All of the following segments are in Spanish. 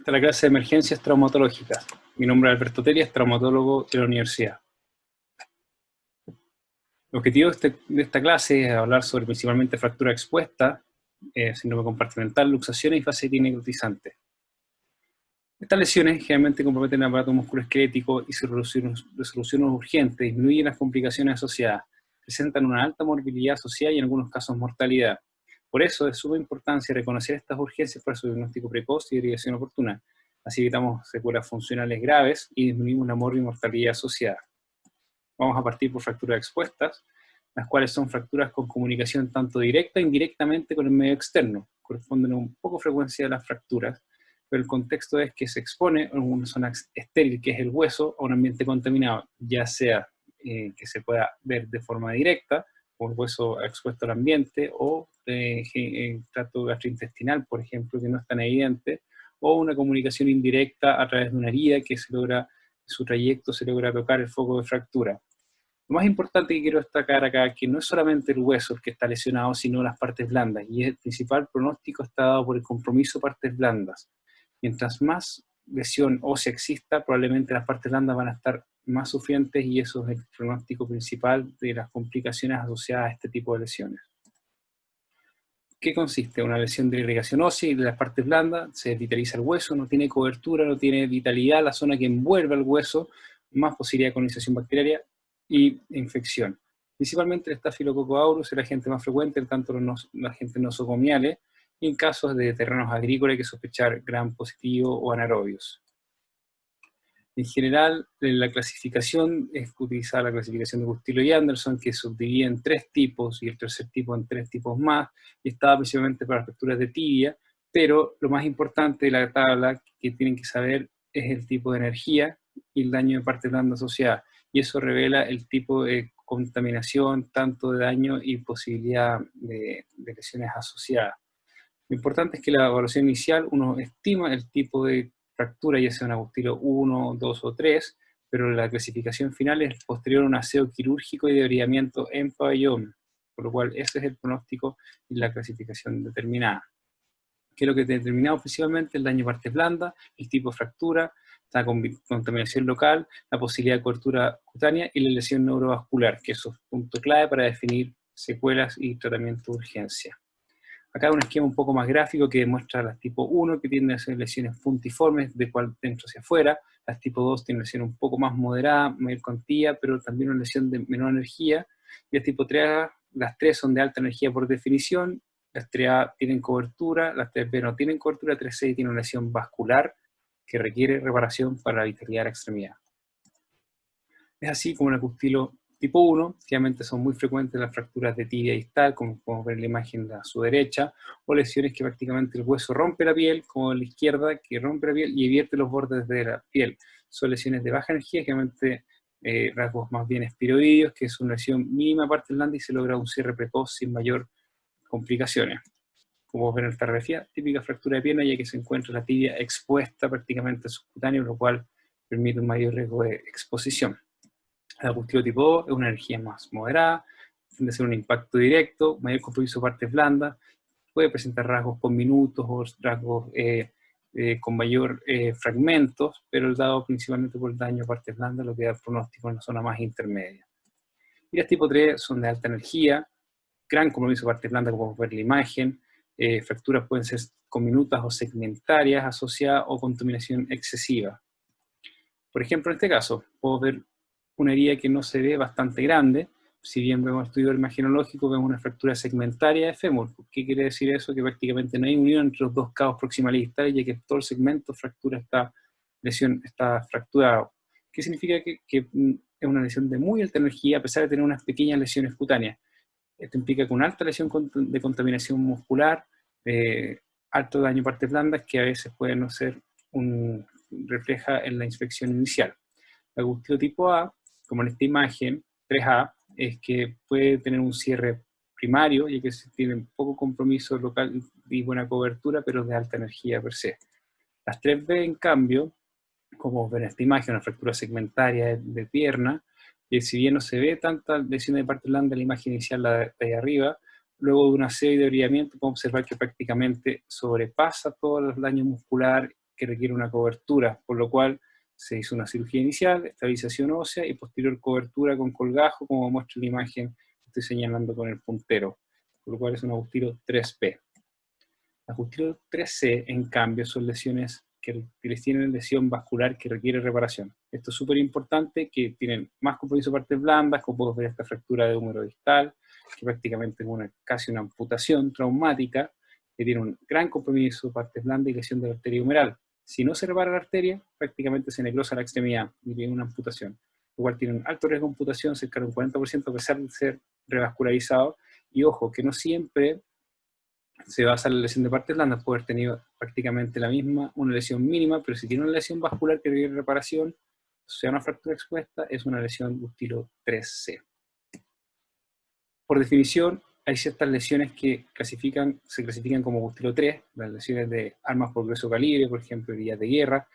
Esta es la clase de emergencias traumatológicas. Mi nombre es Alberto Telias, traumatólogo de la universidad. El objetivo de esta clase es hablar sobre principalmente fractura expuesta, síndrome compartimental, luxaciones y fascitis necrotizante. Estas lesiones generalmente comprometen el aparato musculoesquelético y su resolución urgente, disminuyen las complicaciones asociadas, presentan una alta morbilidad asociada y en algunos casos mortalidad. Por eso es de suma importancia reconocer estas urgencias para su diagnóstico precoz y derivación oportuna. Así evitamos secuelas funcionales graves y disminuimos la mortalidad asociada. Vamos a partir por fracturas expuestas, las cuales son fracturas con comunicación tanto directa e indirectamente con el medio externo. Corresponden a un poco frecuencia de las fracturas, pero el contexto es que se expone en una zona estéril, que es el hueso, a un ambiente contaminado, ya sea que se pueda ver de forma directa, como el hueso expuesto al ambiente, o tracto gastrointestinal, por ejemplo, que no es tan evidente, o una comunicación indirecta a través de una herida que se logra, su trayecto se logra tocar el foco de fractura. Lo más importante que quiero destacar acá es que no es solamente el hueso el que está lesionado, sino las partes blandas, y el principal pronóstico está dado por el compromiso de partes blandas. Mientras más lesión ósea exista, probablemente las partes blandas van a estar más sufrientes y eso es el pronóstico principal de las complicaciones asociadas a este tipo de lesiones. ¿Qué consiste? Una lesión de irrigación ósea y de las partes blandas, se desvitaliza el hueso, no tiene cobertura, no tiene vitalidad, la zona que envuelve al hueso, más posibilidad de colonización bacteriana y infección. Principalmente el Staphylococcus aureus es el agente más frecuente, en tanto los agentes nosocomiales, y en casos de terrenos agrícolas hay que sospechar gram positivo o anaerobios. En general, la clasificación es utilizar la clasificación de Bustillo y Anderson, que subdivide en 3 tipos, y el tercer tipo en 3 tipos más, y estaba principalmente para las fracturas de tibia, pero lo más importante de la tabla que tienen que saber es el tipo de energía y el daño de parte blanda asociada, y eso revela el tipo de contaminación, tanto de daño y posibilidad de lesiones asociadas. Lo importante es que la evaluación inicial uno estima el tipo de fractura, ya sea un Agustilo 1, 2 o 3, pero la clasificación final es posterior a un aseo quirúrgico y de orillamiento en pabellón, por lo cual ese es el pronóstico y la clasificación determinada. ¿Qué es lo que determinamos principalmente? El daño a partes blandas, el tipo de fractura, la contaminación local, la posibilidad de cobertura cutánea y la lesión neurovascular, que es un punto clave para definir secuelas y tratamiento de urgencia. Acá un esquema un poco más gráfico que demuestra las tipo 1, que tienden a ser lesiones puntiformes, de cual dentro hacia afuera. Las tipo 2 tienen lesiones un poco más moderadas, mayor cuantía, pero también una lesión de menor energía. Y las tipo 3A, las 3 son de alta energía por definición, las 3A tienen cobertura, las 3B no tienen cobertura, 3C tiene una lesión vascular que requiere reparación para la vitalidad de la extremidad. Es así como el Acustilo tipo 1, obviamente son muy frecuentes las fracturas de tibia distal, como podemos ver en la imagen a su derecha, o lesiones que prácticamente el hueso rompe la piel, como en la izquierda, que rompe la piel y vierte los bordes de la piel. Son lesiones de baja energía, generalmente rasgos más bien espiroideos, que es una lesión mínima parte blanda y se logra un cierre precoz sin mayor complicaciones. Como ven en esta radiografía, típica fractura de pierna, ya que se encuentra la tibia expuesta prácticamente subcutáneo, lo cual permite un mayor riesgo de exposición. El Agustilo tipo 2 es una energía más moderada, tiende a ser un impacto directo, mayor compromiso de partes blandas, puede presentar rasgos con minutos o rasgos con mayor fragmentos, pero el dado principalmente por el daño a partes blandas, lo que da pronóstico en la zona más intermedia. Y las tipo 3 son de alta energía, gran compromiso de partes blandas, como podemos ver en la imagen, fracturas pueden ser comminutas o segmentarias asociadas o contaminación excesiva. Por ejemplo, en este caso, podemos ver una herida que no se ve bastante grande. Si bien vemos el estudio imagenológico, vemos una fractura segmentaria de fémur. ¿Qué quiere decir eso? Que prácticamente no hay unión entre los dos cabos proximales y distales, ya que todo el segmento fractura está fracturado. ¿Qué significa? Que es una lesión de muy alta energía, a pesar de tener unas pequeñas lesiones cutáneas. Esto implica que una alta lesión de contaminación muscular, alto daño a partes blandas, que a veces puede no ser refleja en la inspección inicial. El Agustilo tipo A, como en esta imagen, 3A, es que puede tener un cierre primario, ya que tiene poco compromiso local y buena cobertura, pero de alta energía per se. Las 3B, en cambio, como ven en esta imagen, una fractura segmentaria de pierna, que si bien no se ve tanta lesión de parte blanda en la imagen inicial, la de ahí arriba, luego de una serie de orillamiento podemos observar que prácticamente sobrepasa todo el daño muscular que requiere una cobertura, por lo cual se hizo una cirugía inicial, estabilización ósea y posterior cobertura con colgajo, como muestra la imagen que estoy señalando con el puntero, por lo cual es un Agustilo 3P. Agustilo 3C, en cambio, son lesiones que tienen lesión vascular que requiere reparación. Esto es súper importante, que tienen más compromiso de partes blandas, como podemos ver esta fractura de húmero distal, que prácticamente es casi una amputación traumática, que tiene un gran compromiso de partes blandas y lesión de la arteria humeral. Si no se repara la arteria, prácticamente se necrosa la extremidad y tiene una amputación. Lo cual tiene un alto riesgo de amputación, cerca de un 40% a pesar de ser revascularizado. Y ojo, que no siempre se basa en la lesión de partes blandas, puede haber tenido prácticamente la misma, una lesión mínima, pero si tiene una lesión vascular que requiere reparación, o sea, una fractura expuesta, es una lesión Agustilo 3C. Por definición, hay ciertas lesiones que se clasifican como Agustilo 3, las lesiones de armas por grueso calibre, por ejemplo, heridas de guerra,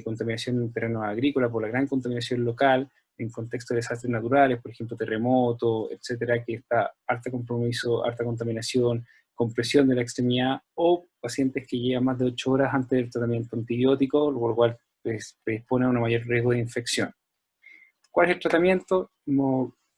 contaminación en terrenos agrícolas por la gran contaminación local, en contexto de desastres naturales, por ejemplo, terremoto, etcétera, que está alto compromiso, alta contaminación, compresión de la extremidad, o pacientes que llevan más de 8 horas antes del tratamiento antibiótico, por lo cual predispone a un mayor riesgo de infección. ¿Cuál es el tratamiento?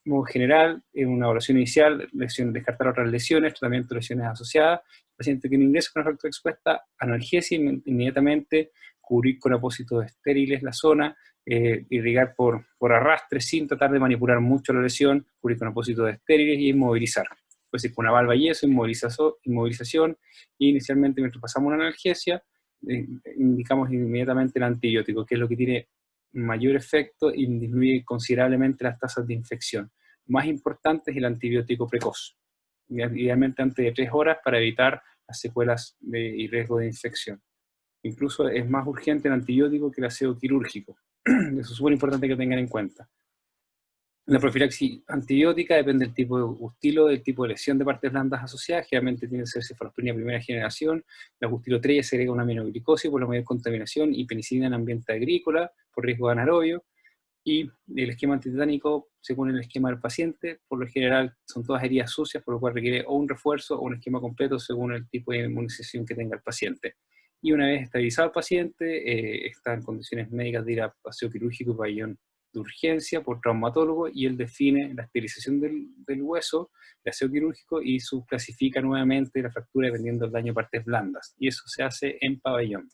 Modo general, en una evaluación inicial, descartar otras lesiones, tratamiento de lesiones asociadas, paciente que no ingresa con una fractura expuesta, analgesia inmediatamente, cubrir con apósitos estériles la zona, irrigar por arrastre sin tratar de manipular mucho la lesión, cubrir con apósitos estériles y inmovilizar. Puede ser con una valva yeso, inmovilización, y inicialmente mientras pasamos una analgesia, indicamos inmediatamente el antibiótico, que es lo que tiene mayor efecto y disminuye considerablemente las tasas de infección. Más importante es el antibiótico precoz, idealmente antes de 3 horas para evitar las secuelas y riesgo de infección. Incluso es más urgente el antibiótico que el aseo quirúrgico. Eso es súper importante que tengan en cuenta. La profilaxis antibiótica depende del tipo de Agustilo, del tipo de lesión de partes blandas asociadas. Generalmente tiene que ser cefalosporina primera generación. El Agustilo 3 ya se agrega una aminoglicosis por la mayor contaminación y penicilina en ambiente agrícola por riesgo de anaerobio. Y el esquema antitetánico, según el esquema del paciente, por lo general son todas heridas sucias, por lo cual requiere o un refuerzo o un esquema completo según el tipo de inmunización que tenga el paciente. Y una vez estabilizado el paciente, está en condiciones médicas de ir a paseo quirúrgico y pabellón de urgencia por traumatólogo, y él define la estabilización del hueso, el aseo quirúrgico, y subclasifica nuevamente la fractura dependiendo del daño a partes blandas. Y eso se hace en pabellón.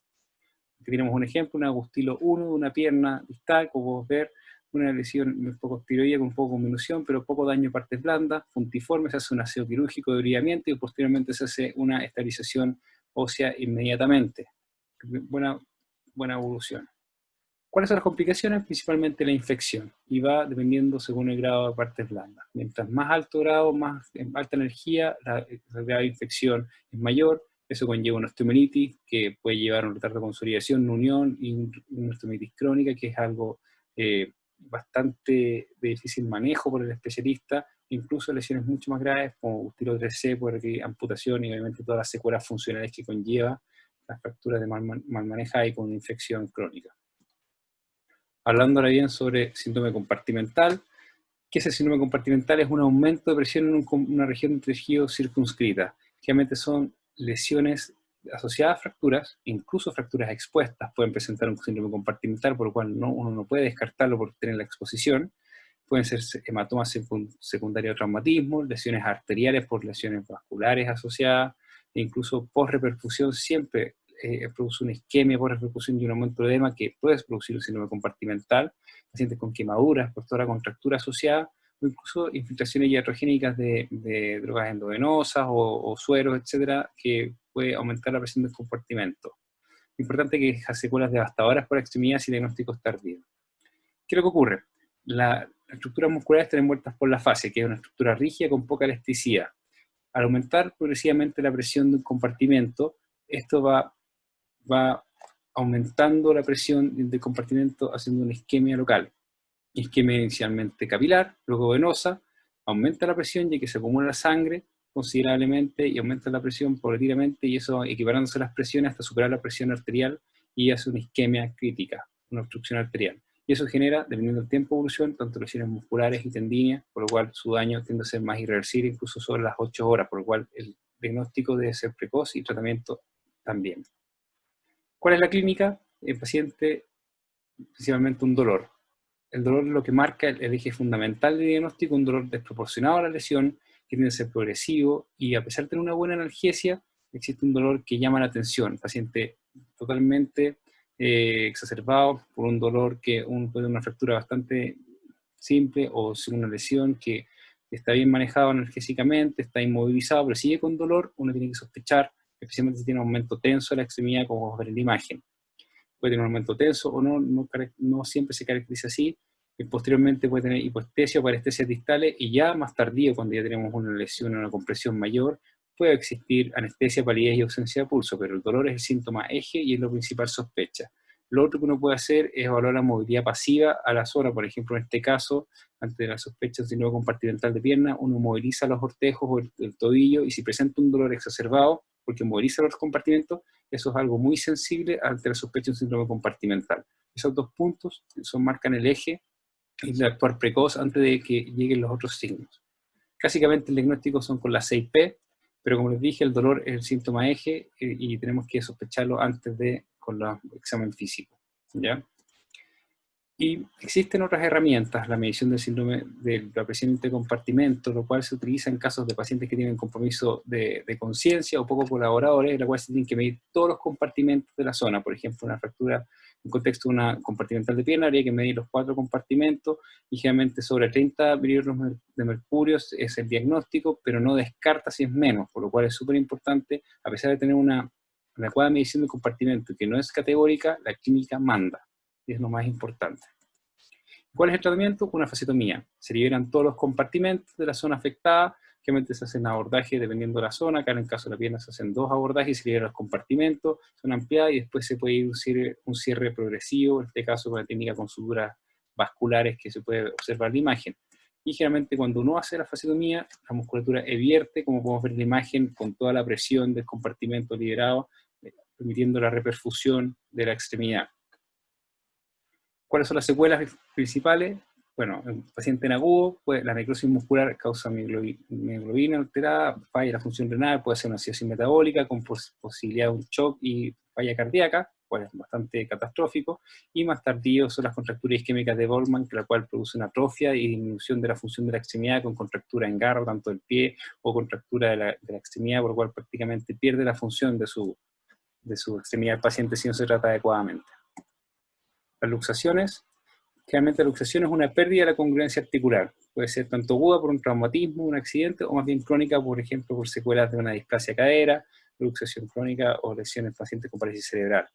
Aquí tenemos un ejemplo, un Agustilo 1 de una pierna distal, como podemos ver, una lesión un poco tiroidea con un poco de conminución, pero poco daño a partes blandas, puntiforme, se hace un aseo quirúrgico de brillamiento y posteriormente se hace una estabilización ósea inmediatamente. Buena evolución. ¿Cuáles son las complicaciones? Principalmente la infección, y va dependiendo según el grado de partes blandas. Mientras más alto grado, más alta energía, la grado de infección es mayor. Eso conlleva una osteomelitis, que puede llevar a un retardo de consolidación, una unión, y una osteomelitis crónica, que es algo bastante de difícil manejo por el especialista. Incluso lesiones mucho más graves, como Agustilo 3C, puede requerir amputación y obviamente todas las secuelas funcionales que conlleva las fracturas de mal manejadas y con una infección crónica. Hablando ahora bien sobre síndrome compartimental. ¿Qué es el síndrome compartimental? Es un aumento de presión en una región de tejido circunscrita. Generalmente son lesiones asociadas a fracturas, incluso fracturas expuestas pueden presentar un síndrome compartimental, por lo cual uno no puede descartarlo por tener la exposición. Pueden ser hematomas secundarios de traumatismo, lesiones arteriales por lesiones vasculares asociadas, e incluso post-reperfusión siempre produce una isquemia por repercusión y un aumento de edema que puede producir un síndrome compartimental, pacientes con quemaduras por toda la contractura asociada, o incluso infiltraciones iatrogénicas de drogas endovenosas o sueros, etcétera, que puede aumentar la presión del compartimento. Importante que deja secuelas devastadoras por extremidades y diagnósticos tardíos. ¿Qué es lo que ocurre? Las estructuras musculares están envueltas por la fascia, que es una estructura rígida con poca elasticidad. Al aumentar progresivamente la presión de un compartimento, esto va aumentando la presión del compartimento haciendo una isquemia local. Isquemia inicialmente capilar, luego venosa, aumenta la presión ya que se acumula la sangre considerablemente y aumenta la presión paulatinamente, y eso equiparándose las presiones hasta superar la presión arterial y hace una isquemia crítica, una obstrucción arterial. Y eso genera, dependiendo del tiempo de evolución, tanto lesiones musculares y tendíneas, por lo cual su daño tiende a ser más irreversible incluso sobre las 8 horas, por lo cual el diagnóstico debe ser precoz y tratamiento también. ¿Cuál es la clínica? El paciente, principalmente un dolor. El dolor es lo que marca el eje fundamental de diagnóstico, un dolor desproporcionado a la lesión, que tiende a ser progresivo, y a pesar de tener una buena analgesia, existe un dolor que llama la atención. El paciente totalmente exacerbado por un dolor que puede tener una fractura bastante simple o sin una lesión que está bien manejado analgésicamente, está inmovilizado, pero sigue con dolor, uno tiene que sospechar, especialmente si tiene un aumento tenso de la extremidad, como vamos a ver en la imagen. Puede tener un aumento tenso o no siempre se caracteriza así. Y posteriormente puede tener hipoestesia o parestesias distales, y ya más tardío, cuando ya tenemos una lesión o una compresión mayor, puede existir anestesia, palidez y ausencia de pulso, pero el dolor es el síntoma eje y es lo principal sospecha. Lo otro que uno puede hacer es evaluar la movilidad pasiva a la zona. Por ejemplo, en este caso, ante la sospecha de síndrome compartimental de pierna, uno moviliza los ortejos o el tobillo, y si presenta un dolor exacerbado, porque moviliza los compartimentos, eso es algo muy sensible ante la sospecha de un síndrome compartimental. Esos dos puntos marcan el eje y de actuar precoz antes de que lleguen los otros signos. Clásicamente el diagnóstico son con la 6P, pero como les dije, el dolor es el síntoma eje y tenemos que sospecharlo antes de con el examen físico, ¿ya? Y existen otras herramientas, la medición del síndrome de la presión intercompartimento, lo cual se utiliza en casos de pacientes que tienen compromiso de conciencia o poco colaboradores, en la cual se tienen que medir todos los compartimentos de la zona. Por ejemplo, una fractura en contexto de una compartimental de pierna, habría que medir los 4 compartimentos, y generalmente sobre 30 mililitros de mercurio es el diagnóstico, pero no descarta si es menos, por lo cual es súper importante, a pesar de tener una adecuada medición de compartimento que no es categórica, la clínica manda. Y es lo más importante. ¿Cuál es el tratamiento? Una fasectomía. Se liberan todos los compartimentos de la zona afectada, generalmente se hacen abordajes dependiendo de la zona. Acá en el caso de la pierna se hacen 2 abordajes, se liberan los compartimentos, son ampliados y después se puede ir un cierre progresivo, en este caso con la técnica con suturas vasculares que se puede observar en la imagen. Y generalmente cuando uno hace la fasectomía, la musculatura evierte, como podemos ver en la imagen, con toda la presión del compartimento liberado, permitiendo la reperfusión de la extremidad. ¿Cuáles son las secuelas principales? Bueno, en paciente en agudo, pues, la necrosis muscular causa mioglobina alterada, falla la función renal, puede ser una acidosis metabólica con posibilidad de un shock y falla cardíaca, cual es bastante catastrófico, y más tardío son las contracturas isquémicas de Goldman, la cual produce una atrofia y disminución de la función de la extremidad con contractura en garro, tanto del pie, o contractura de la extremidad, por lo cual prácticamente pierde la función de su extremidad el paciente si no se trata adecuadamente. Las luxaciones. Generalmente la luxación es una pérdida de la congruencia articular. Puede ser tanto aguda por un traumatismo, un accidente, o más bien crónica, por ejemplo, por secuelas de una displasia cadera, luxación crónica o lesiones en pacientes con parálisis cerebral.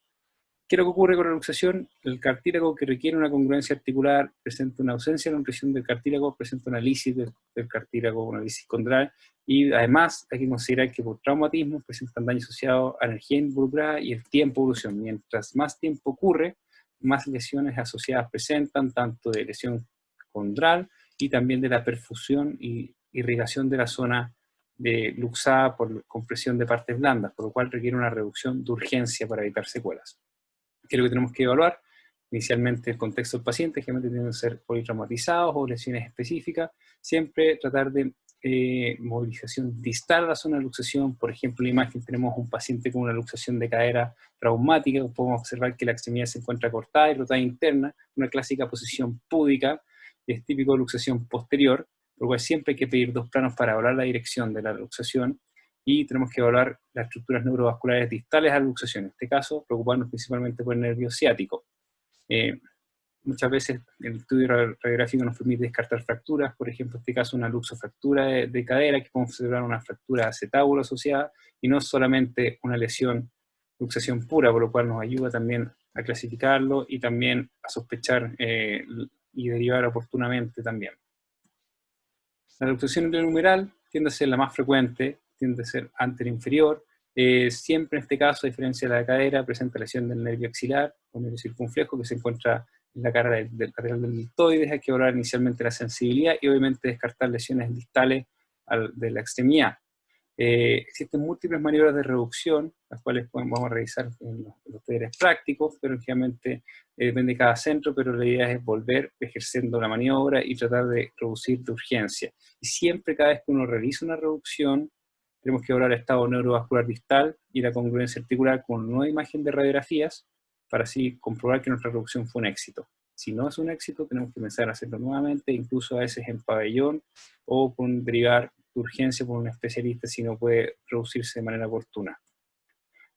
¿Qué es lo que ocurre con la luxación? El cartílago que requiere una congruencia articular presenta una ausencia de nutrición del cartílago, presenta una lisis del cartílago, una lisis condral, y además hay que considerar que por traumatismo presentan daño asociado a energía involucrada y el tiempo de evolución. Mientras más tiempo ocurre, más lesiones asociadas presentan, tanto de lesión condral y también de la perfusión y irrigación de la zona luxada por compresión de partes blandas, por lo cual requiere una reducción de urgencia para evitar secuelas. ¿Qué es lo que tenemos que evaluar? Inicialmente el contexto del paciente, generalmente tienen que ser politraumatizados o lesiones específicas, siempre tratar de movilización distal a la zona de luxación. Por ejemplo, en la imagen tenemos un paciente con una luxación de cadera traumática, podemos observar que la extremidad se encuentra cortada y rotada interna, una clásica posición púdica, es típico de luxación posterior, por lo cual siempre hay que pedir 2 planos para evaluar la dirección de la luxación, y tenemos que evaluar las estructuras neurovasculares distales a la luxación. En este caso, preocuparnos principalmente por el nervio ciático. Muchas veces el estudio radiográfico nos permite descartar fracturas, por ejemplo, en este caso una luxofractura de cadera, que podemos observar una fractura acetábulo asociada, y no solamente una lesión, luxación pura, por lo cual nos ayuda también a clasificarlo y también a sospechar y derivar oportunamente también. La luxación internumeral tiende a ser la más frecuente, tiende a ser anterior-inferior. Siempre en este caso, a diferencia de la cadera, presenta lesión del nervio axilar o nervio circunflejo que se encuentra en la cara del lateral del deltoides. Hay que evaluar inicialmente la sensibilidad y obviamente descartar lesiones distales de la extremidad. Existen múltiples maniobras de reducción, las cuales vamos a revisar en los talleres prácticos, pero generalmente depende de cada centro, pero la idea es volver ejerciendo la maniobra y tratar de reducir de urgencia. Y siempre, cada vez que uno realiza una reducción, Tenemos que evaluar el estado neurovascular distal y la congruencia articular con una nueva imagen de radiografías para así comprobar que nuestra reducción fue un éxito. Si no es un éxito, tenemos que pensar en hacerlo nuevamente, incluso a veces en pabellón o con derivar de urgencia por un especialista si no puede reducirse de manera oportuna.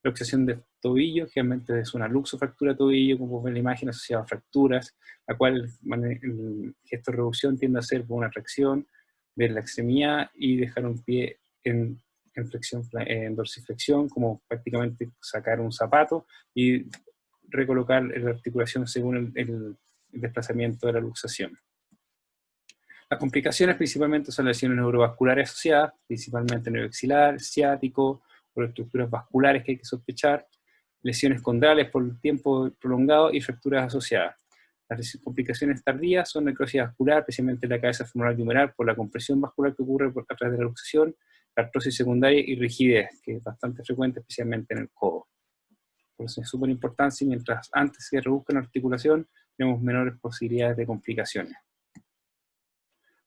La luxación de tobillo generalmente es una luxofractura de tobillo, como ven en la imagen, asociada a fracturas, la cual el gesto de reducción tiende a ser por una tracción de la extremidad y dejar un pie en dorsiflexión, como prácticamente sacar un zapato y recolocar la articulación según el desplazamiento de la luxación. Las complicaciones principalmente son lesiones neurovasculares asociadas, principalmente neuroaxilar, ciático, por estructuras vasculares que hay que sospechar, lesiones condrales por tiempo prolongado y fracturas asociadas. Las complicaciones tardías son necrosis vascular, especialmente en la cabeza femoral y humeral, por la compresión vascular que ocurre a través de la luxación, la artrosis secundaria y rigidez, que es bastante frecuente, especialmente en el codo. Por eso es súper importante, mientras antes se reduzca la articulación, tenemos menores posibilidades de complicaciones.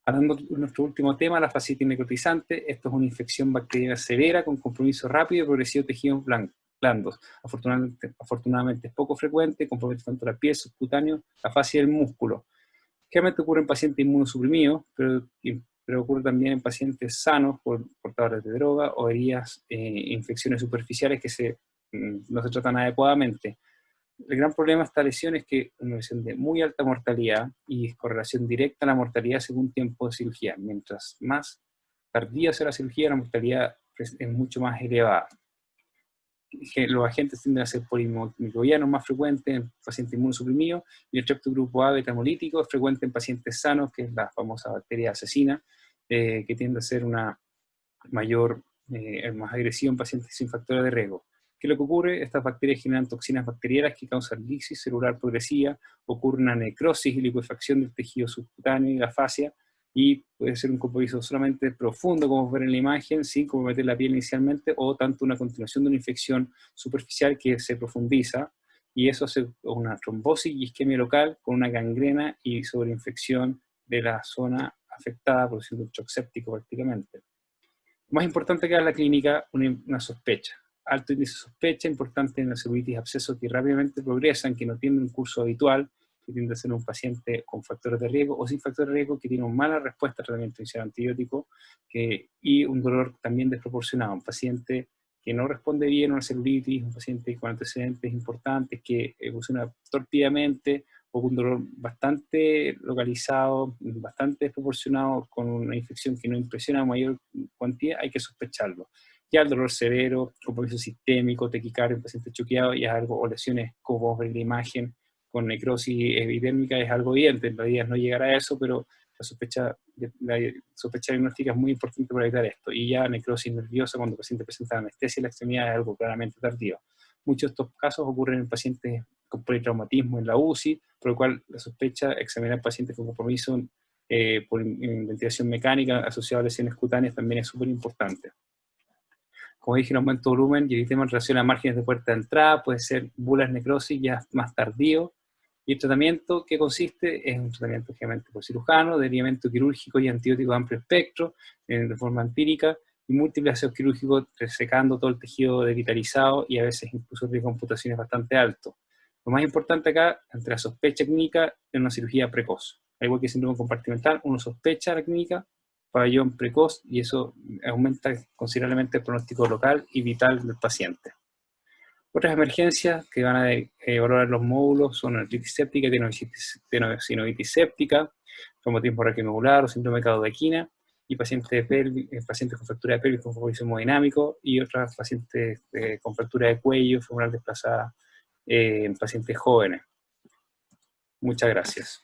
Hablando de nuestro último tema, la fascitis necrotizante. Esto es una infección bacteriana severa con compromiso rápido y progresivo de tejidos blandos. Afortunadamente es poco frecuente, compromete tanto la piel, subcutáneo, la fascia y el músculo. Generalmente ocurre en pacientes inmunosuprimidos, pero ocurre también en pacientes sanos, portadores de droga o heridas, infecciones superficiales que no se tratan adecuadamente. El gran problema de esta lesión es que es una lesión de muy alta mortalidad y es correlación directa a la mortalidad según tiempo de cirugía. Mientras más tardía sea la cirugía, la mortalidad es mucho más elevada. Los agentes tienden a ser polimicrobianos más frecuentes en pacientes inmunosuprimidos y el streptococcus grupo A beta-hemolítico es frecuente en pacientes sanos, que es la famosa bacteria asesina, que tiende a ser una mayor, más agresiva en pacientes sin factores de riesgo. ¿Qué es lo que ocurre? Estas bacterias generan toxinas bacterianas que causan lisis celular progresiva, ocurre una necrosis y liquefacción del tejido subcutáneo y la fascia, y puede ser un compromiso solamente profundo, como ver en la imagen, sin comprometer la piel inicialmente, o tanto una continuación de una infección superficial que se profundiza, y eso hace una trombosis y isquemia local con una gangrena y sobreinfección de la zona afectada, produciendo un shock séptico prácticamente. Lo más importante que es la clínica, una sospecha. Alto índice de sospecha, importante en la celulitis abscesos que rápidamente progresan, que no tienen un curso habitual, que tiende a ser un paciente con factores de riesgo o sin factores de riesgo, que tiene una mala respuesta al tratamiento inicial antibiótico y un dolor también desproporcionado. Un paciente que no responde bien a una celulitis, un paciente con antecedentes importantes, que evoluciona torpidamente, o un dolor bastante localizado, bastante desproporcionado, con una infección que no impresiona a mayor cuantía, hay que sospecharlo. Ya el dolor severo, compromiso sistémico, taquicardia, un paciente choqueado, ya es algo, o lesiones como vos ves en la imagen, con necrosis epidérmica, es algo evidente. En realidad no llegará a eso, pero la sospecha diagnóstica es muy importante para evitar esto. Y ya necrosis nerviosa, cuando el paciente presenta anestesia en la extremidad, es algo claramente tardío. Muchos de estos casos ocurren en pacientes con politraumatismo en la UCI, por lo cual la sospecha, examinar pacientes con compromiso por ventilación mecánica asociado a lesiones cutáneas también es súper importante. Como dije, el aumento de volumen y el tema en relación a márgenes de puerta de entrada puede ser bulas necrosis ya más tardío. Y el tratamiento que consiste es un tratamiento generalmente por cirujano, derivamiento quirúrgico y antibiótico de amplio espectro, de forma empírica, y múltiples ácidos quirúrgicos resecando todo el tejido devitalizado y a veces incluso de computaciones bastante altos. Lo más importante acá, entre la sospecha clínica, es una cirugía precoz. Al igual que el síndrome compartimental, uno sospecha la clínica, pabellón precoz, y eso aumenta considerablemente el pronóstico local y vital del paciente. Otras emergencias que van a evaluar los módulos son artritis séptica, sinovitis séptica, traumatismo raquionodular o síndrome de Caudequina, y pacientes con fractura de pelvis con compromiso hemodinámico, y otras pacientes con fractura de cuello, femoral desplazada en pacientes jóvenes. Muchas gracias.